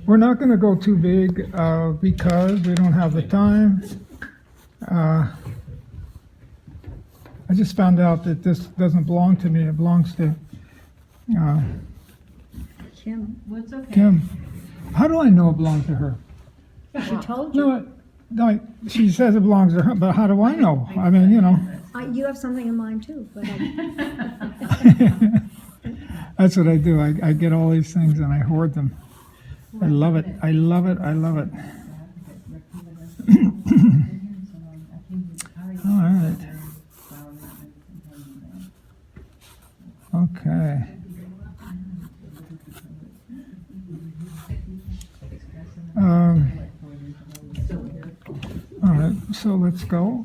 We're not going to go too big because we don't have the time. I just found out that this doesn't belong to me. It belongs to Kim, What's okay? Kim. How do I know it belongs to her? she told you. No, she says it belongs to her, but how do I know? I mean, you know. You have something in mind too, but That's what I do. I get all these things and I hoard them. I love it. I love it. I love it. All right. Okay. All right. So let's go.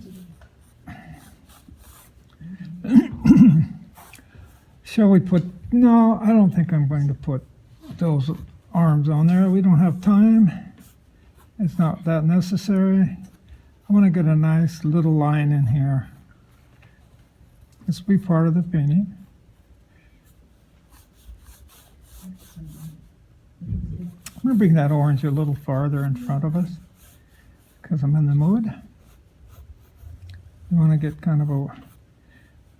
Shall we put? No, I don't think I'm going to put those arms on there. We don't have time. It's not that necessary. I want to get a nice little line in here. This will be part of the painting. I'm going to bring that orange a little farther in front of us because I'm in the mood. You want to get kind of a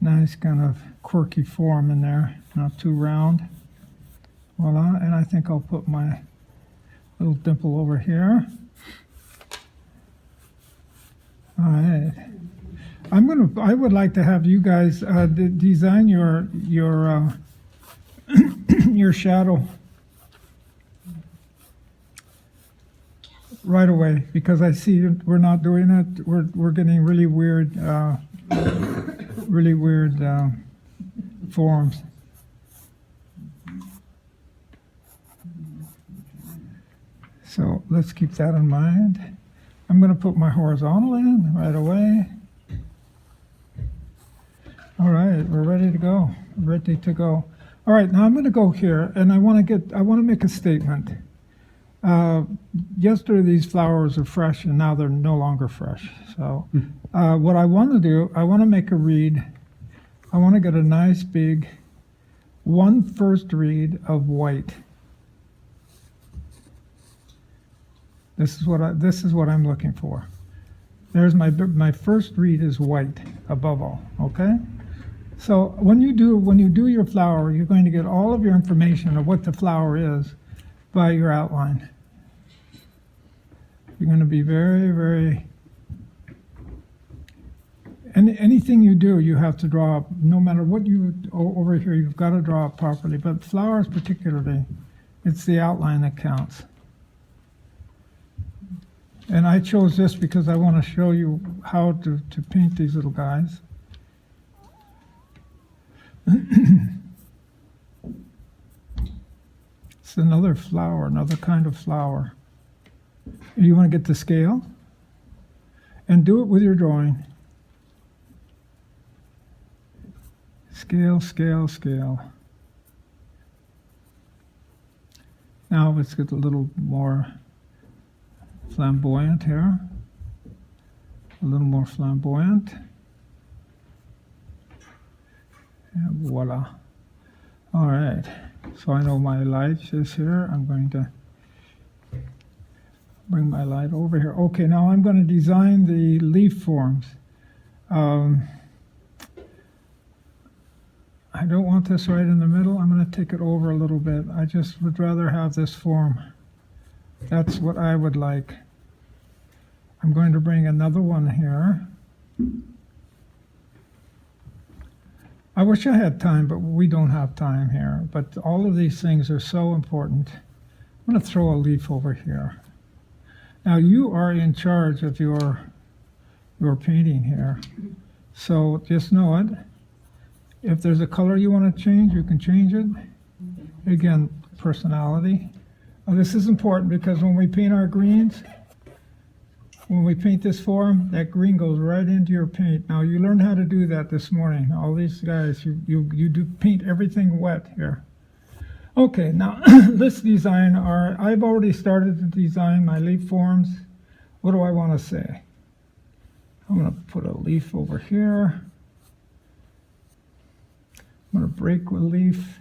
nice kind of quirky form in there, not too round. Voila, and I think I'll put my little dimple over here. All right. I would like to have you guys design your your shadow right away, because I see we're not doing it. We're getting really weird forms. So let's keep that in mind. I'm going to put my horizontal in right away. All right, we're ready to go. Ready to go. All right, now I'm going to go here, and I want to make a statement. Yesterday these flowers are fresh, and now they're no longer fresh. So what I want to do, I want to make a reed. I want to get a nice big first reed of white. This is what I'm looking for. There's my first reed is white above all. Okay. So when you do your flower, you're going to get all of your information of what the flower is by your outline. You're going to be very, very. Anything you do, you have to draw up. No matter what you over here, you've got to draw it properly. But flowers, particularly, it's the outline that counts. And I chose this because I want to show you how to paint these little guys. It's another flower, another kind of flower. You want to get the scale and do it with your drawing. Scale, scale, scale. Now let's get a little more flamboyant here. A little more flamboyant. And voila. All right. So I know my light is here. I'm going to bring my light over here. Okay, now I'm going to design the leaf forms. I don't want this right in the middle. I'm going to take it over a little bit. I just would rather have this form. That's what I would like. I'm going to bring another one here. I wish I had time, but we don't have time here. But all of these things are so important. I'm going to throw a leaf over here. Now you are in charge of your painting here. So just know it. If there's a color you want to change, you can change it. Again, personality. This is important because when we paint our greens, when we paint this form, that green goes right into your paint. Now you learned how to do that this morning. All these guys, you do paint everything wet here. Okay, now let's design I've already started to design my leaf forms. What do I want to say? I'm going to put a leaf over here. I'm going to break a leaf.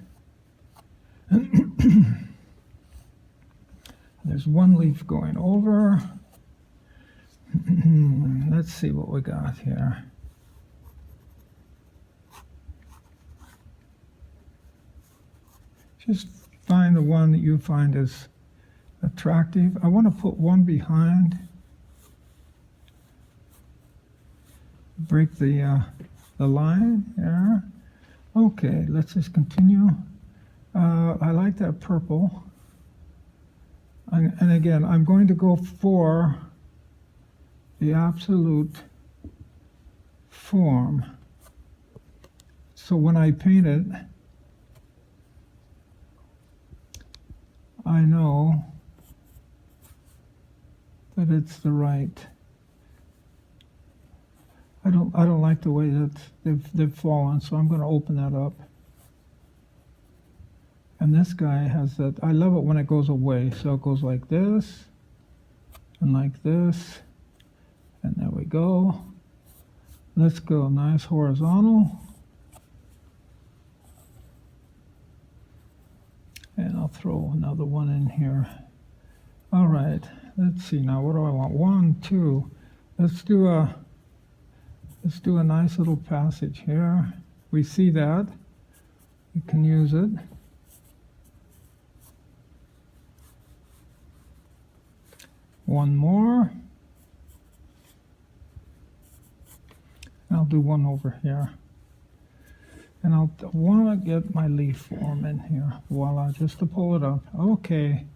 There's one leaf going over. Let's see what we got here. Just find the one that you find is attractive. I want to put one behind. Break the line here. Okay, let's just continue. I like that purple. And again, I'm going to go for the absolute form. So when I paint it, I know that it's the right. I don't like the way that they've fallen, so I'm going to open that up. And this guy has that. I love it when it goes away. So it goes like this, and like this, and there we go. Let's go nice horizontal. And I'll throw another one in here. All right, let's see now. What do I want? 1, 2. Let's do a nice little passage here. We see that. We can use it. One more. I'll do one over here. And I'll want to get my leaf form in here. Voila, just to pull it up. Okay,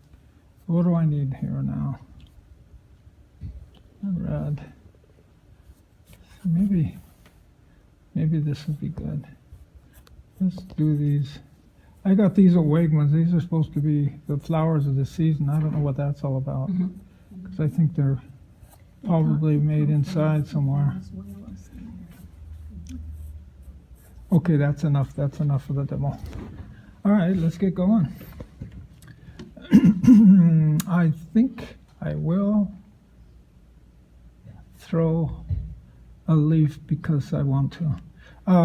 what do I need here now? Red. So maybe this would be good. Let's do these. I got these at Wegmans. These are supposed to be the flowers of the season. I don't know what that's all about. Because I think they're probably made inside somewhere. Okay, that's enough. That's enough for the demo. All right, let's get going. I think I will throw a leaf because I want to.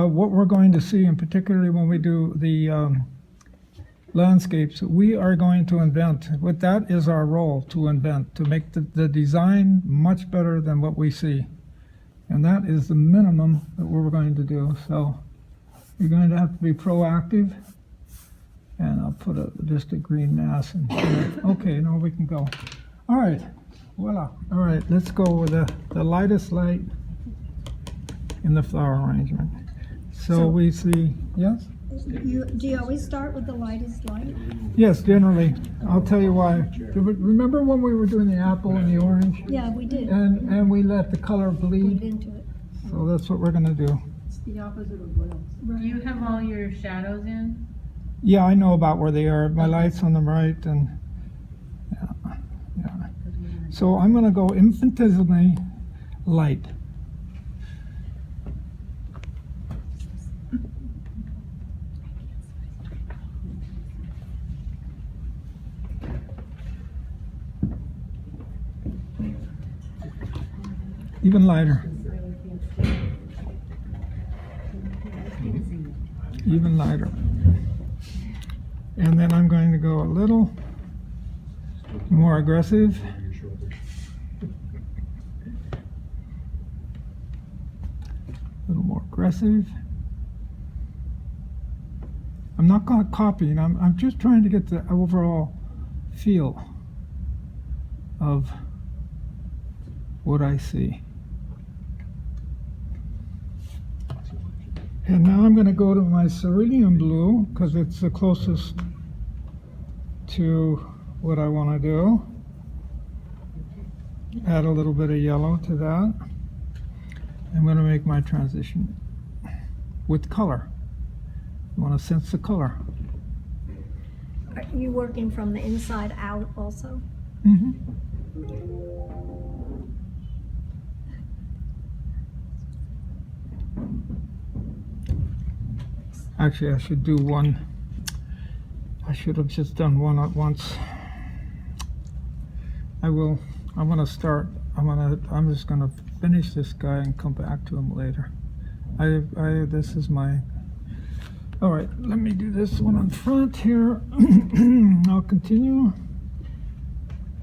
What we're going to see, and particularly when we do the landscapes, we are going to invent. What that is our role, to invent, to make the design much better than what we see. And that is the minimum that we're going to do. So you're going to have to be proactive. And I'll put just a green mass in here. Okay, now we can go. All right, voila. All right, let's go with the lightest light in the flower arrangement. So we see, yes? Do you always start with the lightest light? Yes, generally. I'll tell you why. Remember when we were doing the apple and the orange? Yeah, we did. And we let the color bleed? Bleed into it. So that's what we're going to do. It's the opposite of what else? Right. Do you have all your shadows in? Yeah, I know about where they are. My light's on the right, and yeah. So I'm going to go infinitesimally light. Even lighter. Even lighter. And then I'm going to go a little more aggressive. A little more aggressive. I'm not copying. I'm just trying to get the overall feel of what I see. And now I'm going to go to my cerulean blue because it's the closest to what I want to do. Add a little bit of yellow to that. I'm going to make my transition with color. I want to sense the color. Are you working from the inside out also? Actually, I should do one. I should have just done one at once. I will. I'm going to start. I'm just going to finish this guy and come back to him later. This is my. All right. Let me do this one on front here. I'll continue.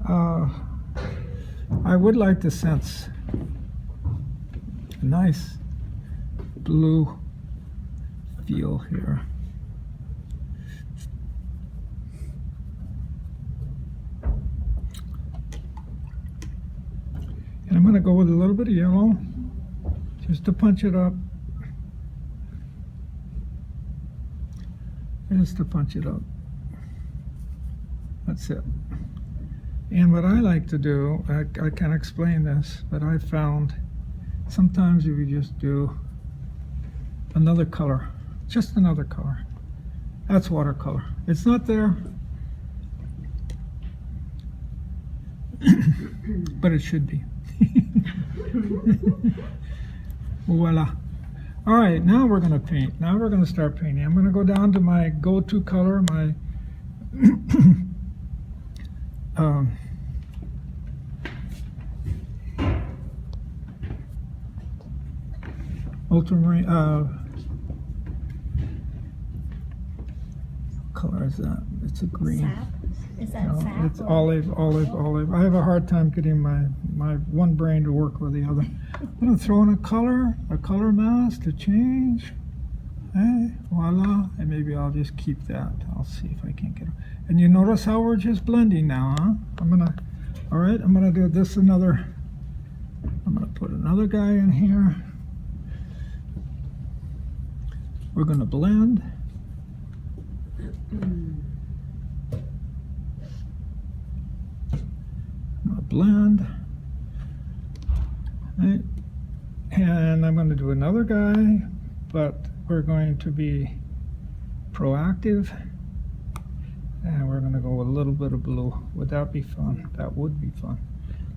I would like to sense a nice blue feel here. And I'm going to go with a little bit of yellow just to punch it up. Just to punch it up. That's it. And what I like to do, I can't explain this, but I found sometimes if you just do another color, just another color, that's watercolor. It's not there, but it should be. Voila. All right, now we're going to paint. Now we're going to start painting. I'm going to go down to my go-to color, my ultramarine, what color is that? It's a green. Sap? Is that No, sap? it's or- olive. I have a hard time getting my one brain to work with the other. I'm going to throw in a color mask to change. Hey, voila. And maybe I'll just keep that. I'll see if I can get it. And you notice how we're just blending now, huh? All right, I'm going to do this I'm going to put another guy in here. We're going to blend. Blend, right. And I'm going to do another guy, but we're going to be proactive, and we're going to go with a little bit of blue. Would that be fun? That would be fun.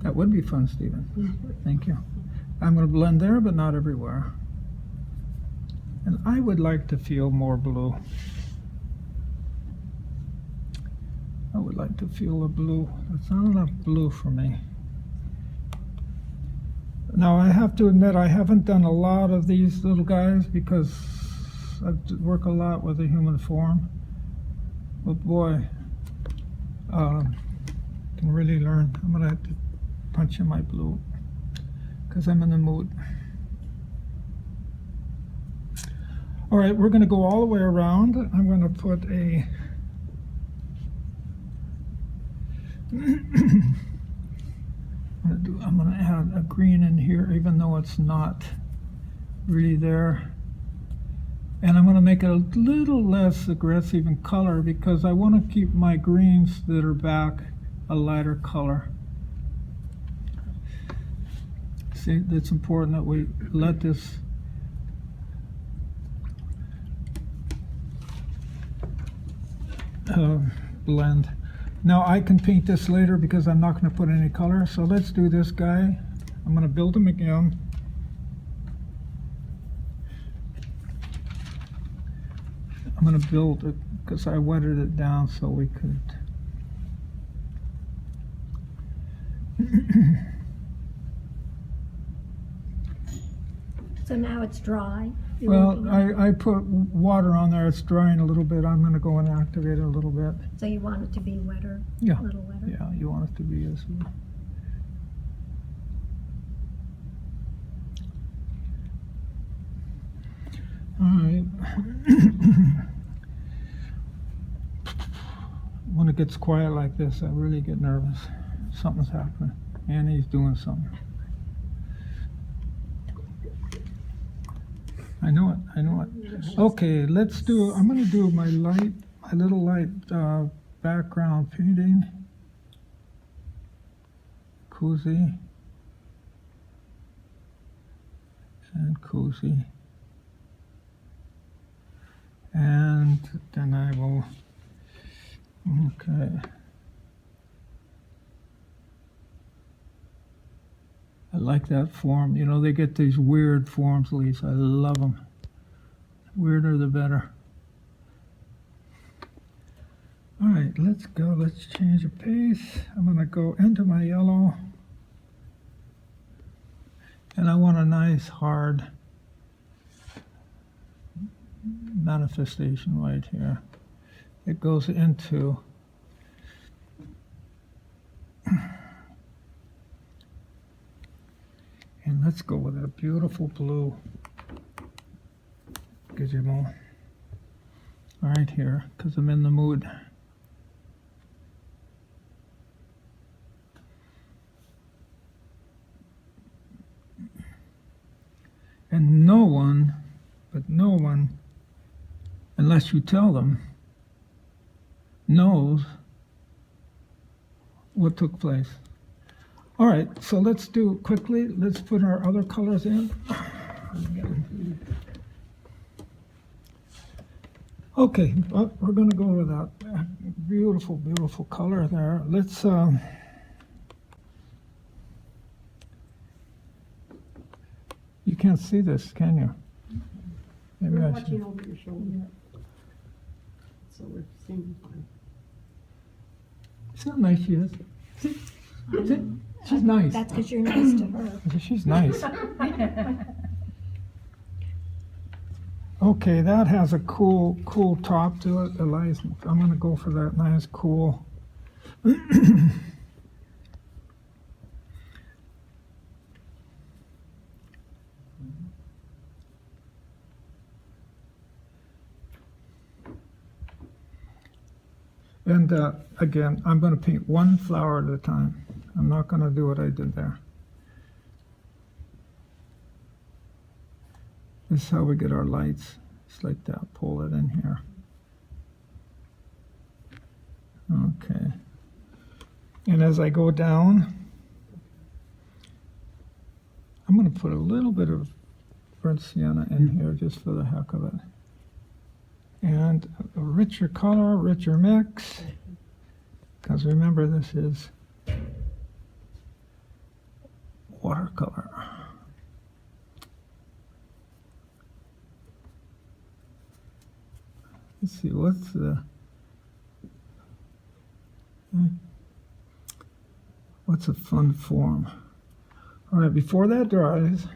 That would be fun, Stephen. Thank you. I'm going to blend there, but not everywhere. And I would like to feel more blue. I would like to feel the blue. It's not enough blue for me. Now I have to admit I haven't done a lot of these little guys because I work a lot with the human form. But boy, can really learn. I'm gonna have to punch in my blue because I'm in the mood. All right, we're gonna go all the way around. I'm gonna put a I'm going to add a green in here even though it's not really there, and I'm going to make it a little less aggressive in color because I want to keep my greens that are back a lighter color. See, it's important that we let this blend. Now I can paint this later because I'm not going to put any color. So let's do this guy. I'm going to build him again. I'm going to build it because I wetted it down so we could. So now it's dry? You're Well, working on- I put water on there. It's drying a little bit. I'm going to go and activate it a little bit. So you want it to be wetter? Yeah. A little wetter? Yeah, you want it to be as well. All right. When it gets quiet like this, I really get nervous. Something's happening. Annie's doing something. I know it. Okay, let's do, I'm going to do my little light background painting. Cozy. And cozy. And then I will, okay. I like that form. You know, they get these weird forms, Lisa. I love them. Weirder the better. All right, let's go. Let's change the pace. I'm going to go into my yellow. And I want a nice, hard manifestation right here. It goes into Let's go with a beautiful blue. Gizmo. Right here, because I'm in the mood. And no one, unless you tell them, knows what took place. All right, so let's do quickly. Let's put our other colors in. Okay, we're going to go with that beautiful, beautiful color there. Let's. You can't see this, can you? Maybe We're I watching should. over your shoulder. So we're seeing fine. See how nice she is? See? She's nice. That's because you're nice to her. She's nice. Okay, that has a cool top to it. Elias, I'm going to go for that nice, cool. And again, I'm going to paint one flower at a time. I'm not going to do what I did there. This is how we get our lights. It's like that. Pull it in here. Okay. And as I go down, I'm going to put a little bit of burnt sienna in here just for the heck of it. And a richer color, richer mix. Because remember, this is watercolor. Let's see, what's a fun form? All right, before that dries,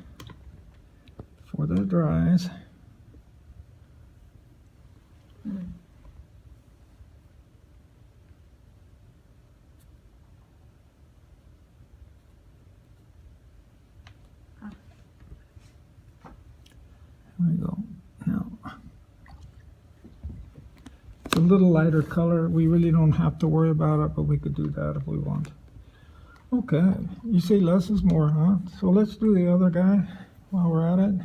Here we go. Now, it's a little lighter color. We really don't have to worry about it, but we could do that if we want. Okay, you say less is more, huh? So let's do the other guy while we're at it.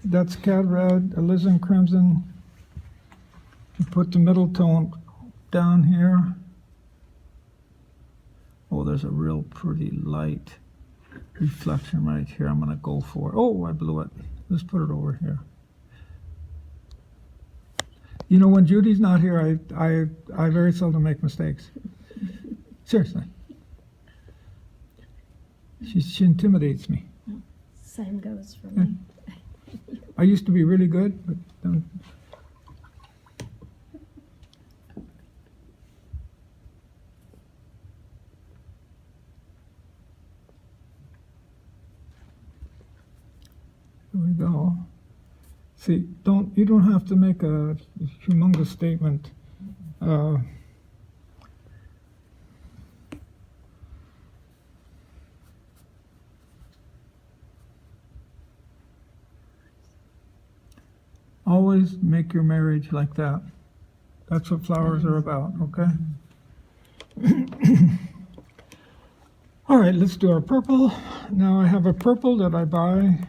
That's cat red, alizarin crimson. You put the middle tone down here. Oh, there's a real pretty light reflection right here. I'm gonna go for it. Oh, I blew it. Let's put it over here. You know, when Judy's not here, I very seldom make mistakes. Seriously. She intimidates me. Same goes for me. I used to be really good, but here we go. See, you don't have to make a humongous statement. Always make your marriage like that. That's what flowers are about, okay? All right, let's do our purple. Now I have a purple that I buy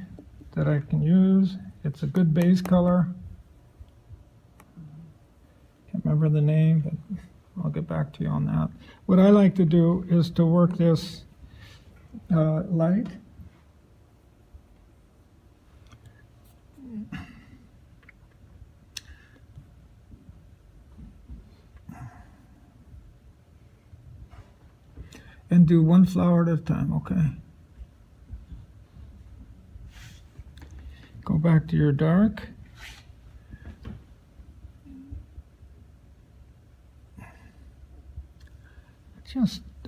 that I can use. It's a good base color. Can't remember the name, but I'll get back to you on that. What I like to do is to work this light. And do one flower at a time, okay? Go back to your dark.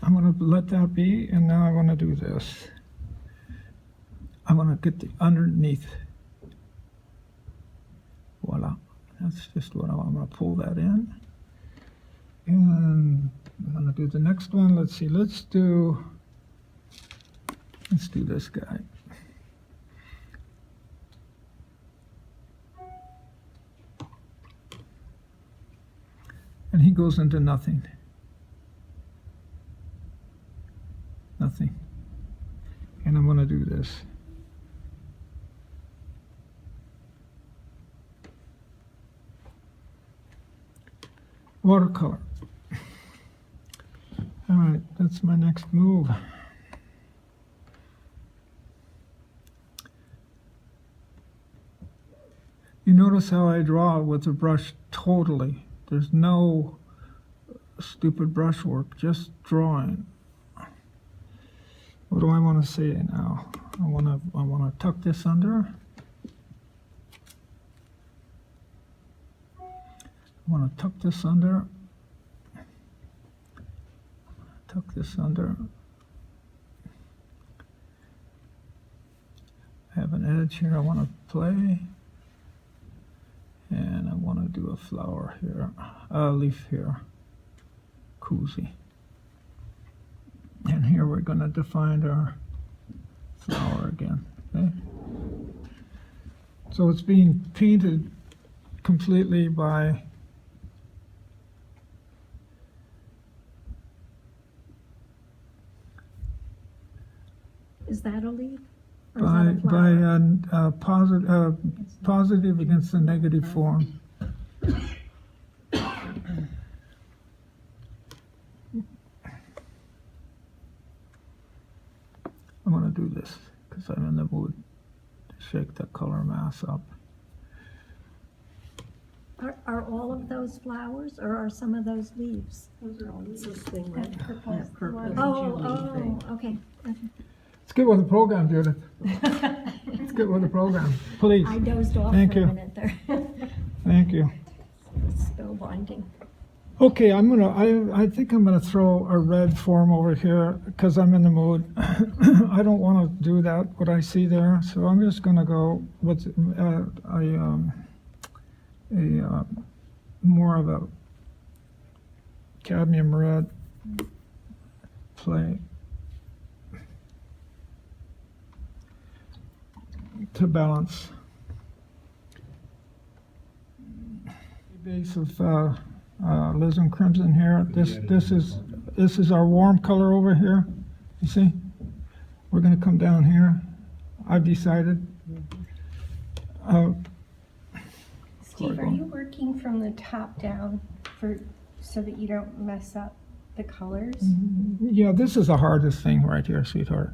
I'm gonna let that be, and now I wanna do this. I wanna get the underneath. Voila, that's just what I'm gonna pull that in. And I'm gonna do the next one. Let's see, let's do Let's do this guy. And he goes into nothing. Nothing. And I'm going to do this. Watercolor. All right, that's my next move. You notice how I draw with the brush totally. There's no stupid brushwork, just drawing. What do I want to say now? I want to tuck this under. I want to tuck this under. Tuck this under. I have an edge here I want to play. And I want to do a flower here, a leaf here, koozie. And here we're going to define our flower again. Okay? So it's being painted completely by Is that a leaf? Or is that a flower? positive against the negative form. I'm going to do this because I'm in the mood to shake the color mass up. Are all of those flowers, or are some of those leaves? Those are all this thing, right? Purple. Purple. Oh, okay. Let's get with the program, Judith. Let's get with the program, please. I dozed off Thank for you. a minute there. Thank you. Spellbinding. Okay, I think I'm gonna throw a red form over here because I'm in the mood. I don't want to do that, what I see there, so I'm just gonna go with more of a cadmium red play to balance. Base of Lism Crimson here. This is our warm color over here. You see? We're going to come down here. I've decided. Steve, are you working from the top down so that you don't mess up the colors? Yeah, this is the hardest thing right here, sweetheart.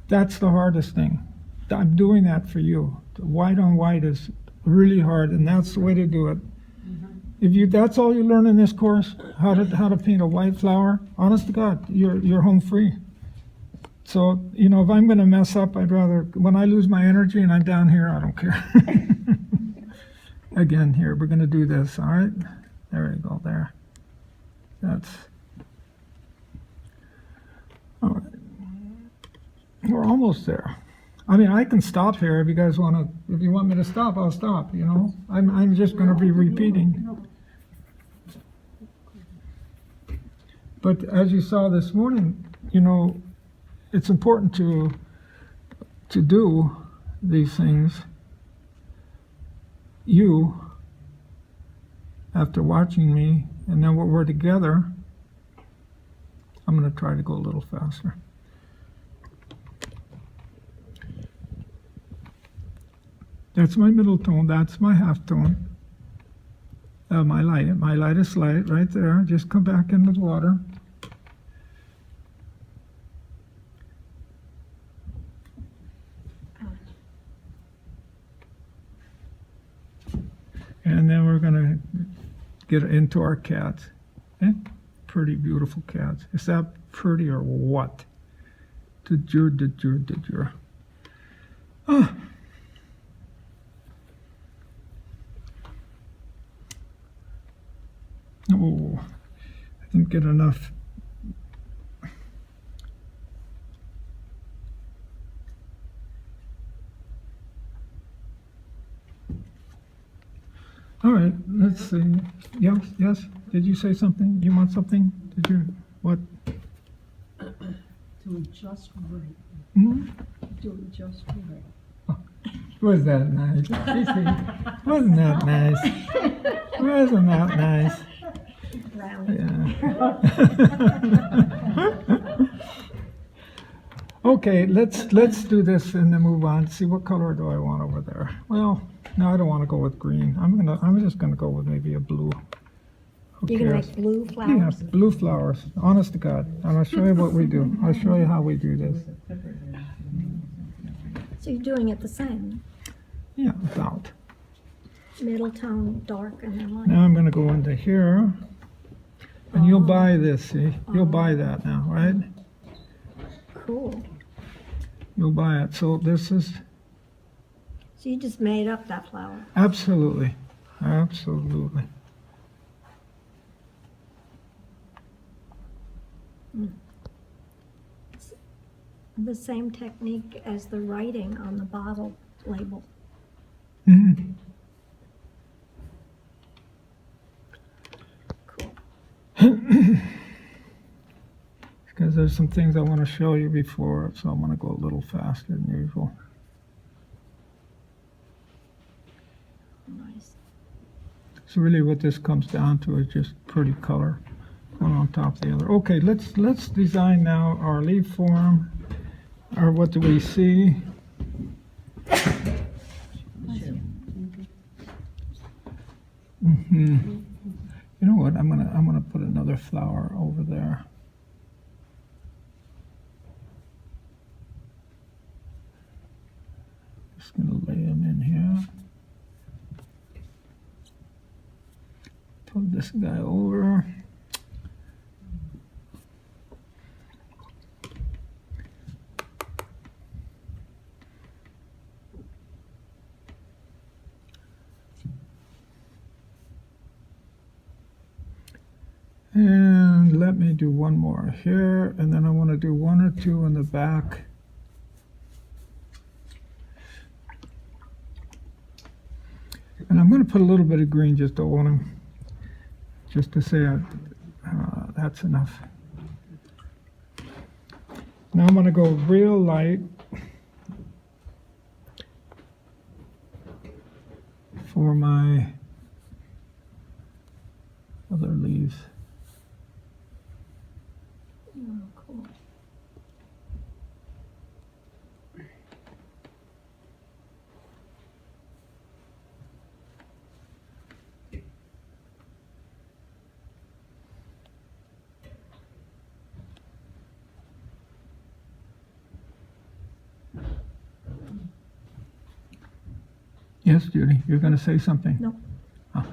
That's the hardest thing. I'm doing that for you. The white on white is really hard, and that's the way to do it. If that's all you learn in this course, how to paint a white flower, honest to God, you're home free. So, if I'm going to mess up, I'd rather, when I lose my energy and I'm down here, I don't care. Again, here, we're going to do this, all right? There we go, there. That's, all right. We're almost there. I mean, I can stop here if you guys want to, if you want me to stop, I'll stop, I'm just going to be repeating. But as you saw this morning, it's important to do these things. You, after watching me, and then when we're together, I'm going to try to go a little faster. That's my middle tone, that's my half tone. My lightest light right there. Just come back in with water. And then we're gonna get into our cats. Okay? Pretty beautiful cats. Is that pretty or what? Did you? Ah. Oh, I didn't get enough. All right, let's see. Yes. Did you say something? You want something? Did you? What? To Do it just right. Hmm? Do it just right. Was that nice? Wasn't that nice? Wasn't that nice? Brownie. Yeah. Okay, let's do this and then move on. See, what color do I want over there? Well, no, I don't want to go with green. I'm just gonna go with maybe a blue. Who You're gonna cares? make blue Yeah, flowers? blue flowers. Honest to God, I'm gonna show you what we do. I'll show you how we do this. So you're doing it the same, Yeah, about. middle tone, dark, and then light? Now I'm gonna go into here, and you'll buy this. See, you'll buy that now, right? Cool. You'll buy it. So this is So you just made up that flower? absolutely, absolutely. The same technique as the writing on the bottle label. Mhm. Cool. Because there's some things I want to show you before, so I'm going to go a little faster than usual. Nice. So really what this comes down to is just pretty color, one on top of the other. Okay, let's design now our leaf form. Or what do we see? You know what? I'm gonna put another flower over there. Just gonna lay them in here. Put this guy over. And let me do one more here, and then I want to do one or two in the back. And I'm going to put a little bit of green just on them, just to say that's enough. Now I'm going to go real light for my other leaves. Oh, cool. Yes, Judy, you're going to say something? No. Oh.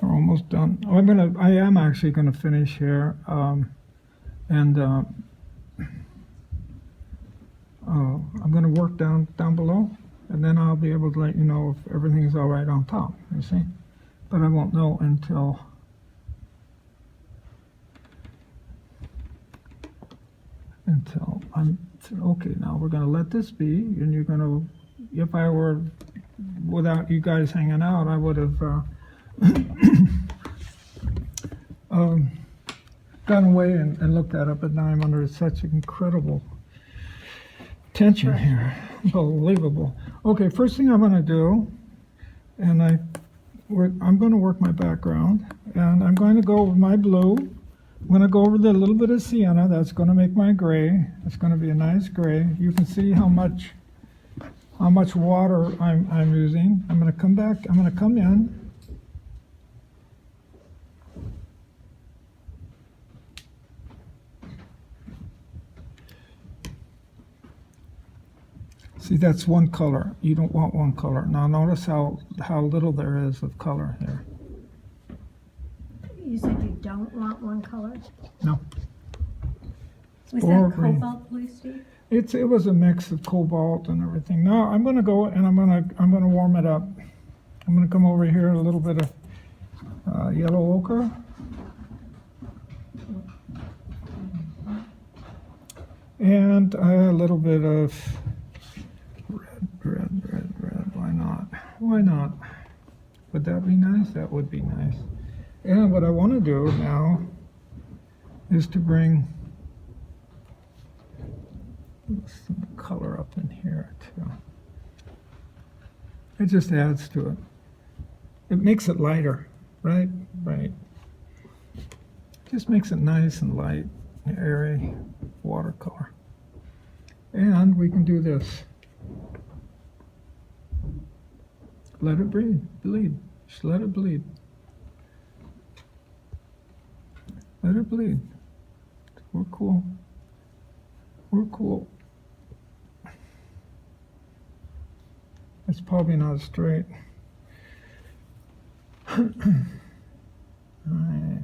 We're almost done. I am actually gonna finish here, and I'm gonna work down below, and then I'll be able to let you know if everything's all right on top. You see, but I won't know until I'm okay. Now we're gonna let this be, and you're gonna. If I were without you guys hanging out, I would have. Gone away and looked at it, but now I'm under such incredible tension here. Unbelievable. Okay, first thing I'm going to do, and I'm going to work my background, and I'm going to go with my blue. I'm going to go over the little bit of sienna. That's going to make my gray. It's going to be a nice gray. You can see how much water I'm using. I'm going to come back. I'm going to come in. See, that's one color. You don't want one color. Now notice how little there is of color here. You said you don't want one color? No. Was Or that green. cobalt blue, Steve? It was a mix of cobalt and everything. Now I'm gonna go and I'm gonna warm it up. I'm gonna come over here, a little bit of yellow ochre. And a little bit of red. Why not? why not? Would that be nice? That would be nice. And what I want to do now is to bring some color up in here too. It just adds to it. It makes it lighter, right? Right. Just makes it nice and light, airy, watercolor. And we can do this. Let it bleed. Just let it bleed. Let it bleed. We're cool. We're cool. It's probably not straight. All right.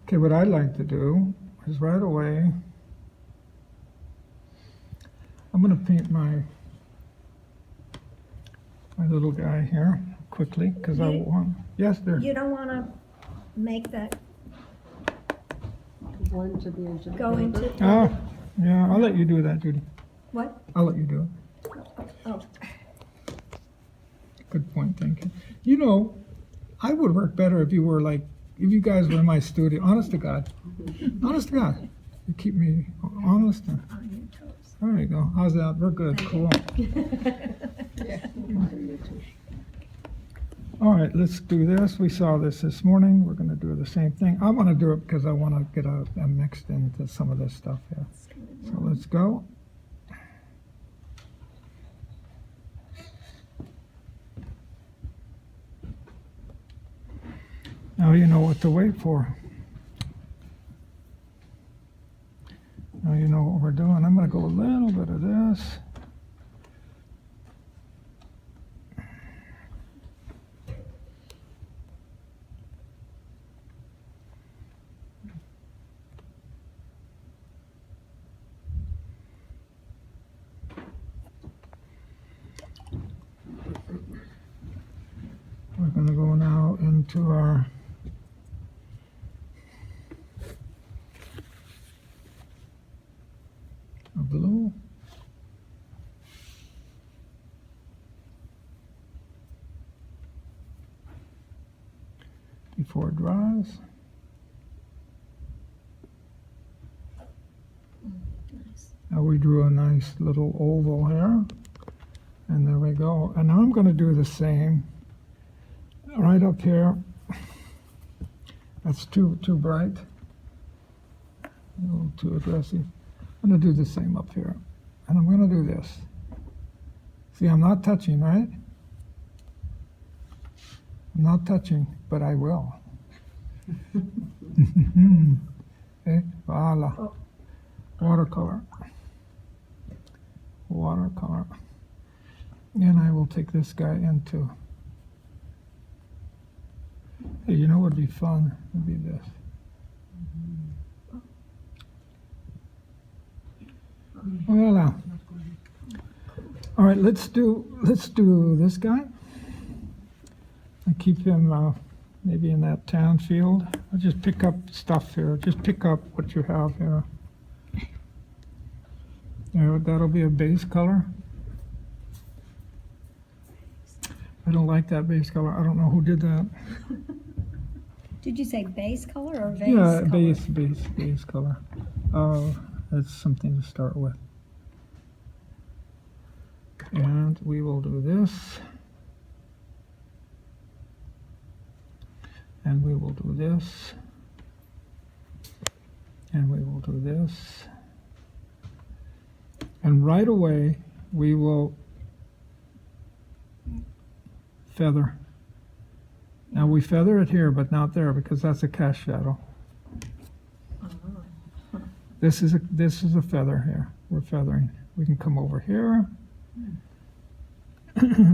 Okay, what I'd like to do is right away, I'm going to paint my little guy here quickly because I want. Yes, there. You don't want to make that Blend to the edge of the go into, paper. Oh, yeah. I'll let you do that, Judy. what? I'll let you do it. Oh, Good point. Thank you. You know, I would work better if you were like, if you guys were in my studio. Honest to God. Honest to God. You keep me honest. And, on your toes. there you go. How's that? We're good. Cool. All right, let's do this. We saw this morning. We're going to do the same thing. I want to do it because I want to get a mixed into some of this stuff here. So let's go. Now you know what to wait for. Now you know what we're doing. I'm going to go a little bit of this. We're going to go now into our blue. Before it dries. Now we drew a nice little oval here. And there we go. And now I'm going to do the same right up here. That's too bright. A little too aggressive. I'm going to do the same up here. And I'm going to do this. See, I'm not touching, right? I'm not touching, but I will. Okay, voila. Oh. Watercolor. Watercolor. And I will take this guy into. Hey, you know what would be fun? Would be this. Voila. All right, let's do this guy. And keep him maybe in that tan field. I'll just pick up stuff here. Just pick up what you have here. There, that'll be a base color. I don't like that base color. I don't know who did that. Did you say base color or vase Yeah, color? base color. That's something to start with. And we will do this. And we will do this. And we will do this. And right away, we will feather. Now we feather it here, but not there because that's a cast shadow. This is a feather here. We're feathering. We can come over here.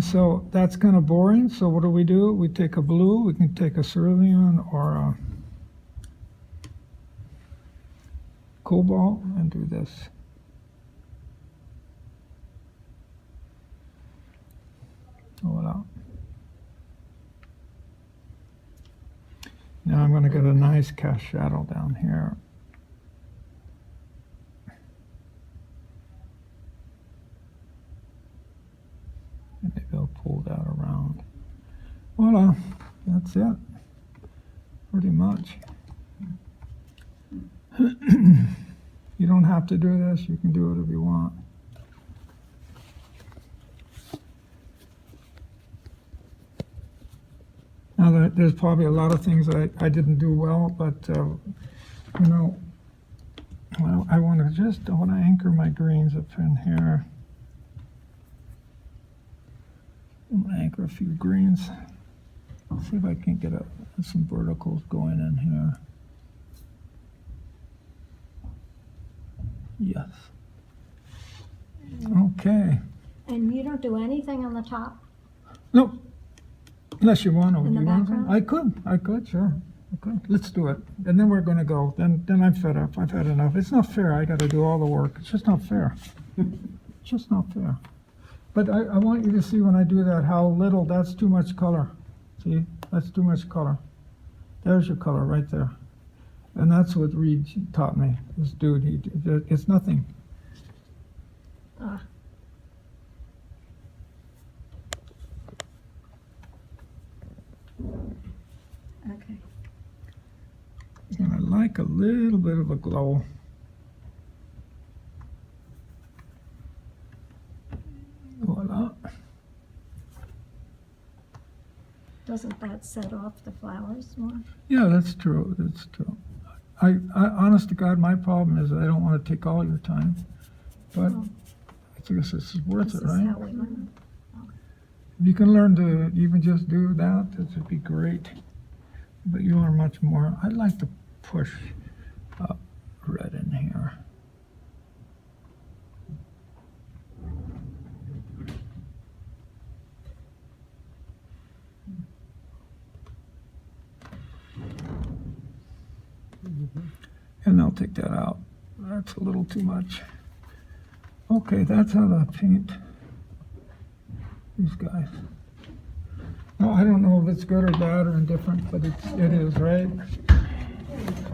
So that's kind of boring. So what do? We take a blue. We can take a cerulean or a cobalt and do this. Voila. Now I'm going to get a nice cast shadow down here. That's it, pretty much. You don't have to do this, you can do it if you want. Now, there's probably a lot of things that I didn't do well, but, you know, well, I want to anchor my greens up in here. I'm going to anchor a few greens. See if I can get some verticals going in here. Yes. Okay. And you don't do anything on the top? No, unless you want to. In the You want to? background? I could, sure. Okay, let's do it. And then we're going to go. Then I'm fed up. I've had enough. It's not fair. I got to do all the work. It's just not fair. It's just not fair. But I want you to see when I do that how little, that's too much color. See, that's too much color. There's your color right there. And that's what Reed taught me. This dude, it's nothing. Ah. Okay. And I like a little bit of a glow. Voila. Doesn't that set off the flowers more? Yeah, that's true. That's true. I honest to God, my problem is I don't want to take all your time, but Oh. I guess this is worth This it, is right? how we learn. If you can learn to even just do that, that would be great. But you learn much more. I'd like to push red in here. And I'll take that out. That's a little too much. Okay, that's how to paint these guys. Now, I don't know if it's good or bad or indifferent, but it is, right?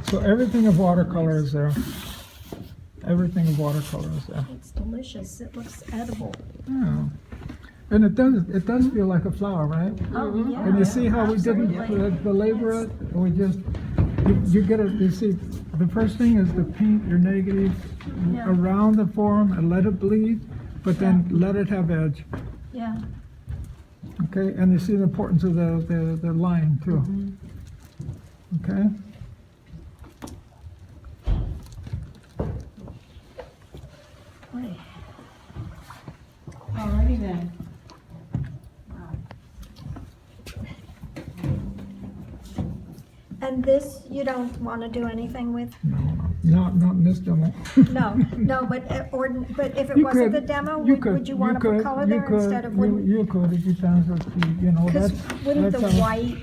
So everything of watercolor is there. Everything of watercolor is there. It's delicious. It looks edible. Yeah. And it does feel like a flower, right? Oh, yeah. And you see how we didn't Absolutely. belabor it? And we just, you get it, you see, the first thing is to paint your negative Yeah. around the form and let it bleed, but then let it have edge. Yeah. Okay, and you see the importance of the line too. Okay? Boy. Alrighty then. And this, you don't want to do anything with? Not in this demo. No, but if it You wasn't could- the demo, you would you want to could- put color you there could- instead of you- wooden? You could, it depends what you know, Because that's. wouldn't the that's how- white,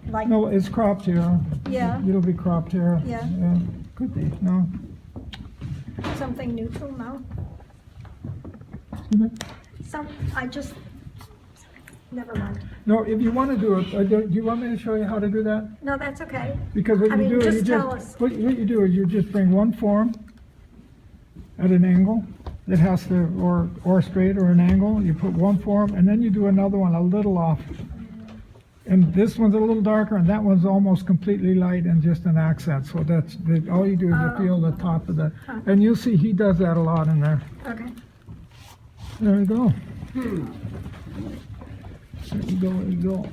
like, No, it's cropped here. Yeah. It'll be cropped here. Yeah. Could be, no. something neutral, no? Never mind. No, if you want to do it, do you want me to show you how to do that? No, that's okay. Because what I you mean, do is you just tell us. what you do is you just bring one form at an angle. It has to, or straight or an angle. You put one form and then you do another one a little off. And this one's a little darker and that one's almost completely light and just an accent. So all you do is you feel the top of the, and you'll see he does that a lot in there. Okay. There you go. There you go, there you go.